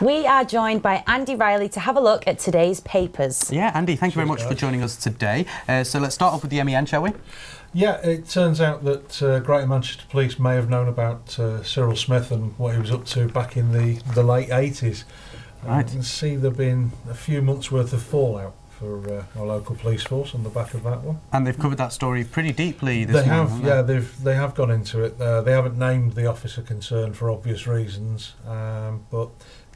We are joined by Andie Riley to have a look at today's papers. Yeah, Andie, thank you very much for joining us today. So let's start off with the MEN, shall we? Yeah, it turns out that Greater Manchester Police may have known about Cyril Smith and what he was up to back in the late 80s. Right. You can see there been a few months' worth of fallout for our local police force on the back of that one. And they've covered that story pretty deeply this morning. They have, yeah, they have gone into it. They haven't named the officer concerned for obvious reasons, but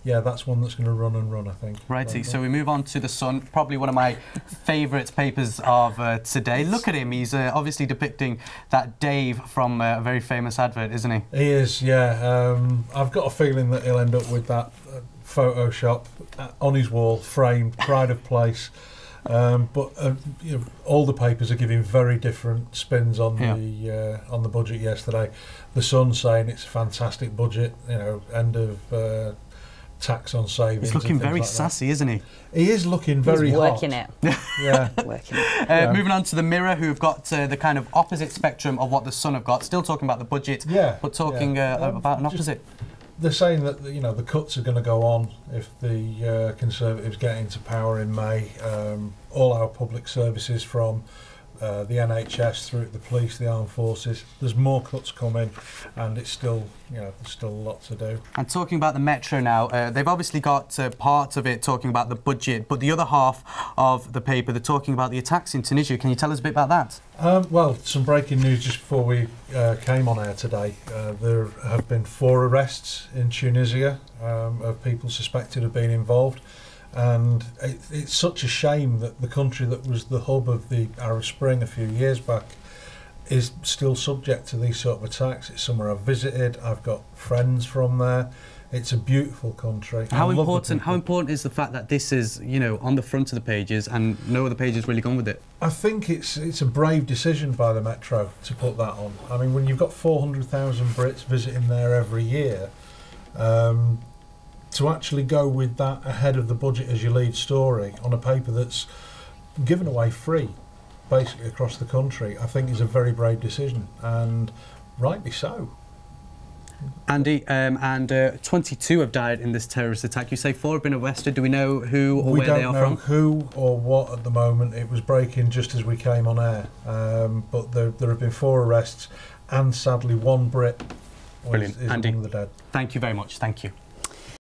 yeah, that's one that's going to run and run, I think. Righty, so we move on to The Sun, probably one of my favourite papers of today. Look at him, he's obviously depicting that Dave from a very famous advert, isn't he? He is, yeah. I've got a feeling that he'll end up with that Photoshop on his wall, framed, pride of place. But you know, all the papers are giving very different spins on the budget yesterday. The Sun saying it's a fantastic budget, you know, end of tax on savings. He's looking very like sassy, isn't he? He is looking very hot. Working it. Yeah. Working it. Moving on to the Mirror, who've got the kind of opposite spectrum of what the Sun have got. Still talking about the budget, but talking about an opposite. They're saying that, you know, the cuts are going to go on if the Conservatives get into power in May. All our public services, from the NHS through to the police, the armed forces, there's more cuts coming, and it's still, you know, there's still a lot to do. And talking about the Metro now, they've obviously got part of it talking about the budget, but the other half of the paper, they're talking about the attacks in Tunisia. Can you tell us a bit about that? Well, some breaking news just before we came on air today. There have been 4 arrests in Tunisia of people suspected of being involved. And it's such a shame that the country that was the hub of the Arab Spring a few years back is still subject to these sort of attacks. It's somewhere I've visited. I've got friends from there. It's a beautiful country. How important is the fact that this is, you know, on the front of the pages and no other pages really gone with it? I think it's a brave decision by the Metro to put that on. I mean, when you've got 400,000 Brits visiting there every year, to actually go with that ahead of the budget as your lead story on a paper that's given away free basically across the country, I think is a very brave decision, and rightly so. Andy, and 22 have died in this terrorist attack. You say 4 have been arrested. Do we know who or where they are from? We don't know who or what at the moment. It was breaking just as we came on air, but there have been 4 arrests, and sadly 1 Brit is among the dead. Thank you very much. Thank you.